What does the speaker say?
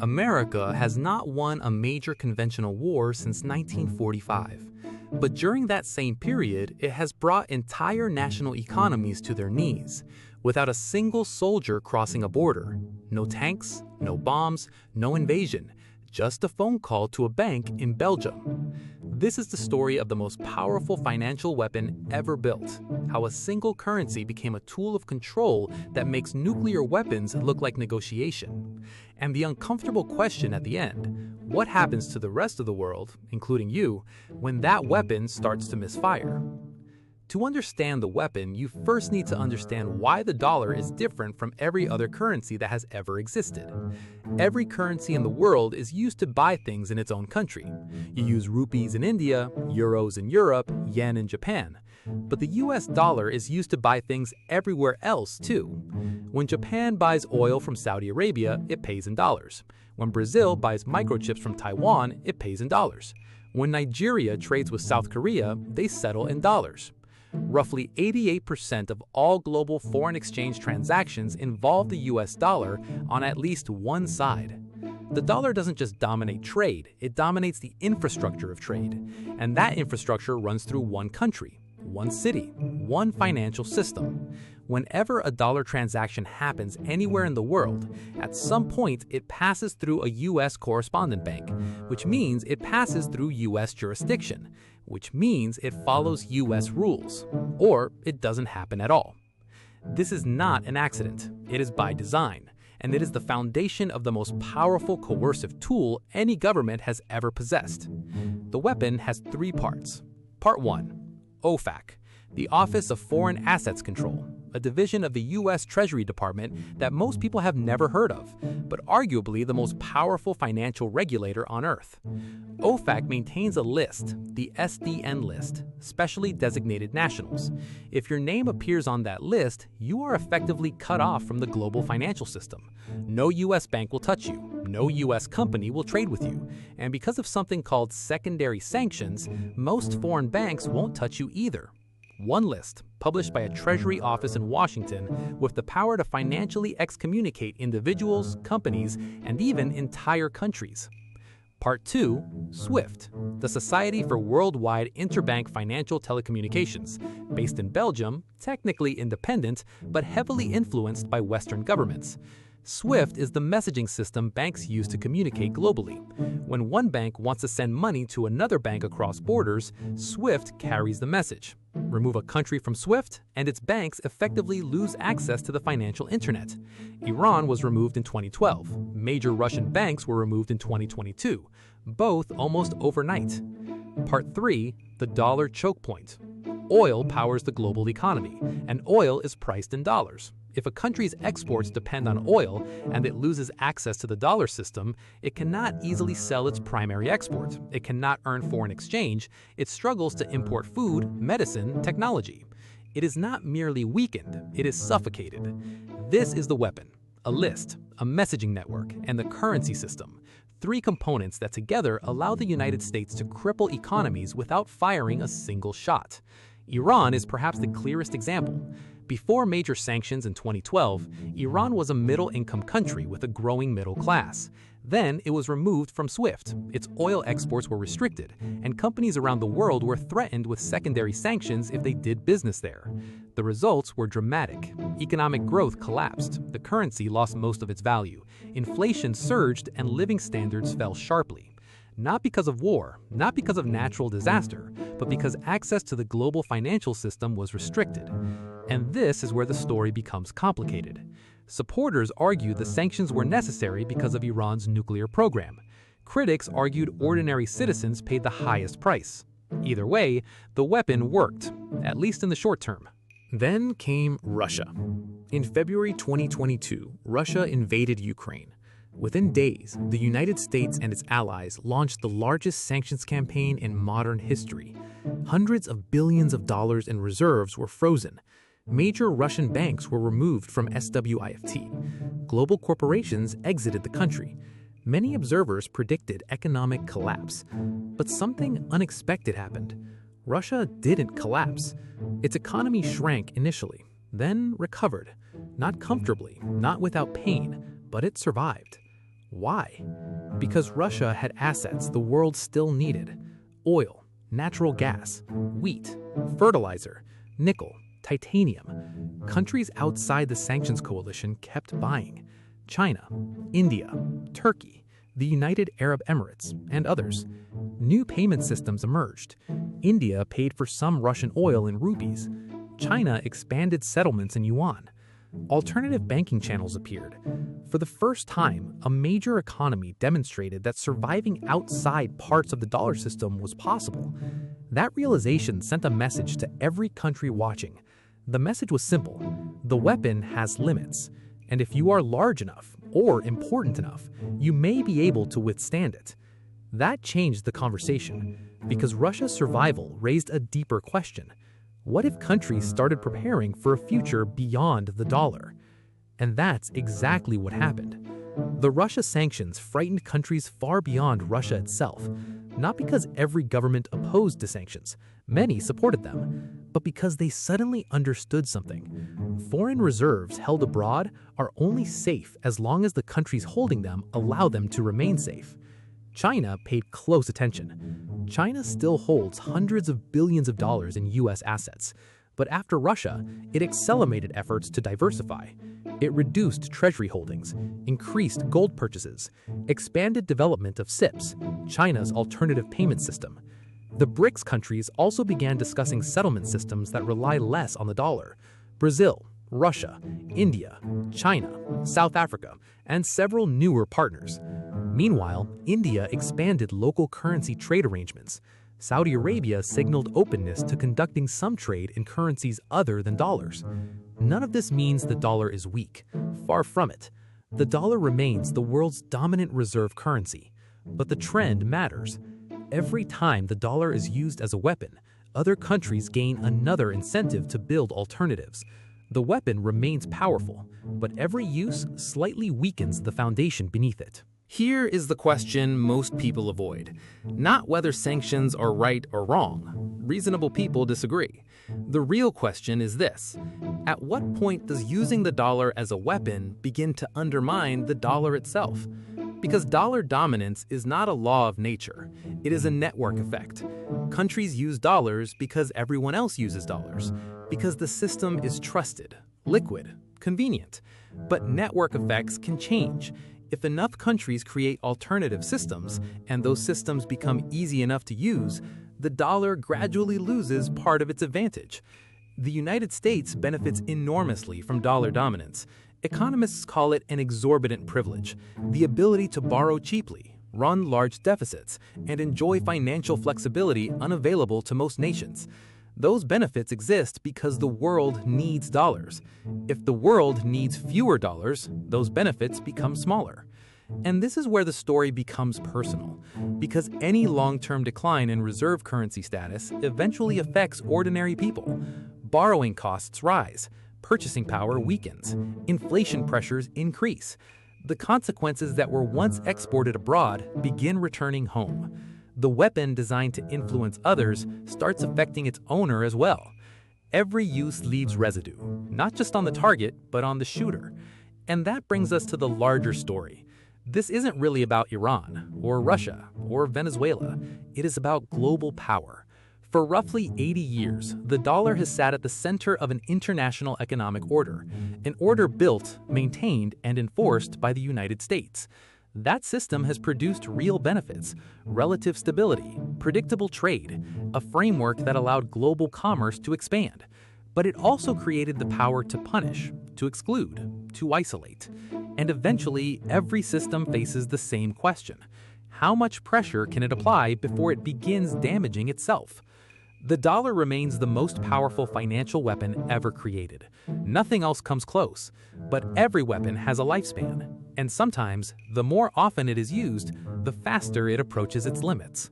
America has not won a major conventional war since 1945, but during that same period, it has brought entire national economies to their knees, without a single soldier crossing a border. No tanks, no bombs, no invasion, just a phone call to a bank in Belgium. This is the story of the most powerful financial weapon ever built, how a single currency became a tool of control that makes nuclear weapons look like negotiation. And the uncomfortable question at the end, what happens to the rest of the world, including you, when that weapon starts to misfire? To understand the weapon, you first need to understand why the dollar is different from every other currency that has ever existed. Every currency in the world is used to buy things in its own country. You use rupees in India, euros in Europe, yen in Japan. But the US dollar is used to buy things everywhere else too. When Japan buys oil from Saudi Arabia, it pays in dollars. When Brazil buys microchips from Taiwan, it pays in dollars. When Nigeria trades with South Korea, they settle in dollars. Roughly 88% of all global foreign exchange transactions involve the US dollar on at least one side. The dollar doesn't just dominate trade, it dominates the infrastructure of trade. And that infrastructure runs through one country, one city, one financial system. Whenever a dollar transaction happens anywhere in the world, at some point it passes through a US correspondent bank, which means it passes through US jurisdiction, which means it follows US rules, or it doesn't happen at all. This is not an accident, it is by design, and it is the foundation of the most powerful coercive tool any government has ever possessed. The weapon has three parts. Part 1. OFAC, the Office of Foreign Assets Control, a division of the US Treasury Department that most people have never heard of, but arguably the most powerful financial regulator on Earth. OFAC maintains a list, the SDN list, specially designated nationals. If your name appears on that list, you are effectively cut off from the global financial system. No US bank will touch you, no US company will trade with you, and because of something called secondary sanctions, most foreign banks won't touch you either. One list, published by a Treasury office in Washington, with the power to financially excommunicate individuals, companies, and even entire countries. Part 2. SWIFT, the Society for Worldwide Interbank Financial Telecommunications, based in Belgium, technically independent, but heavily influenced by Western governments. SWIFT is the messaging system banks use to communicate globally. When one bank wants to send money to another bank across borders, SWIFT carries the message. Remove a country from SWIFT, and its banks effectively lose access to the financial internet. Iran was removed in 2012. Major Russian banks were removed in 2022, both almost overnight. Part 3. The dollar choke point. Oil powers the global economy, and oil is priced in dollars. If a country's exports depend on oil and it loses access to the dollar system, it cannot easily sell its primary export. It cannot earn foreign exchange. It struggles to import food, medicine, technology. It is not merely weakened, it is suffocated. This is the weapon: a list, a messaging network, and the currency system. Three components that together allow the United States to cripple economies without firing a single shot. Iran is perhaps the clearest example. Before major sanctions in 2012, Iran was a middle-income country with a growing middle class. Then it was removed from SWIFT, its oil exports were restricted, and companies around the world were threatened with secondary sanctions if they did business there. The results were dramatic. Economic growth collapsed, the currency lost most of its value, inflation surged, and living standards fell sharply. Not because of war, not because of natural disaster, but because access to the global financial system was restricted. And this is where the story becomes complicated. Supporters argue the sanctions were necessary because of Iran's nuclear program. Critics argued ordinary citizens paid the highest price. Either way, the weapon worked, at least in the short term. Then came Russia. In February 2022, Russia invaded Ukraine. Within days, the United States and its allies launched the largest sanctions campaign in modern history. Hundreds of billions of dollars in reserves were frozen. Major Russian banks were removed from SWIFT. Global corporations exited the country. Many observers predicted economic collapse. But something unexpected happened. Russia didn't collapse. Its economy shrank initially, then recovered. Not comfortably, not without pain, but it survived. Why? Because Russia had assets the world still needed: oil, natural gas, wheat, fertilizer, nickel, titanium. Countries outside the sanctions coalition kept buying: China, India, Turkey, the United Arab Emirates, and others. New payment systems emerged. India paid for some Russian oil in rupees. China expanded settlements in yuan. Alternative banking channels appeared. For the first time, a major economy demonstrated that surviving outside parts of the dollar system was possible. That realization sent a message to every country watching. The message was simple: the weapon has limits, and if you are large enough or important enough, you may be able to withstand it. That changed the conversation, because Russia's survival raised a deeper question. What if countries started preparing for a future beyond the dollar? And that's exactly what happened. The Russia sanctions frightened countries far beyond Russia itself, not because every government opposed the sanctions, many supported them, but because they suddenly understood something. Foreign reserves held abroad are only safe as long as the countries holding them allow them to remain safe. China paid close attention. China still holds hundreds of billions of dollars in U.S. assets, but after Russia, it accelerated efforts to diversify. It reduced treasury holdings, increased gold purchases, expanded development of CIPS, China's alternative payment system. The BRICS countries also began discussing settlement systems that rely less on the dollar. Brazil, Russia, India, China, South Africa, and several newer partners. Meanwhile, India expanded local currency trade arrangements. Saudi Arabia signaled openness to conducting some trade in currencies other than dollars. None of this means the dollar is weak. Far from it. The dollar remains the world's dominant reserve currency. But the trend matters. Every time the dollar is used as a weapon, other countries gain another incentive to build alternatives. The weapon remains powerful, but every use slightly weakens the foundation beneath it. Here is the question most people avoid. Not whether sanctions are right or wrong. Reasonable people disagree. The real question is this: at what point does using the dollar as a weapon begin to undermine the dollar itself? Because dollar dominance is not a law of nature. It is a network effect. Countries use dollars because everyone else uses dollars, because the system is trusted, liquid, convenient. But network effects can change. If enough countries create alternative systems, and those systems become easy enough to use, the dollar gradually loses part of its advantage. The United States benefits enormously from dollar dominance. Economists call it an exorbitant privilege, the ability to borrow cheaply, run large deficits, and enjoy financial flexibility unavailable to most nations. Those benefits exist because the world needs dollars. If the world needs fewer dollars, those benefits become smaller. And this is where the story becomes personal, because any long-term decline in reserve currency status eventually affects ordinary people. Borrowing costs rise, purchasing power weakens, inflation pressures increase. The consequences that were once exported abroad begin returning home. The weapon designed to influence others starts affecting its owner as well. Every use leaves residue, not just on the target, but on the shooter. And that brings us to the larger story. This isn't really about Iran, or Russia, or Venezuela. It is about global power. For roughly 80 years, the dollar has sat at the center of an international economic order, an order built, maintained, and enforced by the United States. That system has produced real benefits: relative stability, predictable trade, a framework that allowed global commerce to expand. But it also created the power to punish, to exclude, to isolate. And eventually, every system faces the same question: how much pressure can it apply before it begins damaging itself? The dollar remains the most powerful financial weapon ever created. Nothing else comes close. But every weapon has a lifespan. And sometimes, the more often it is used, the faster it approaches its limits.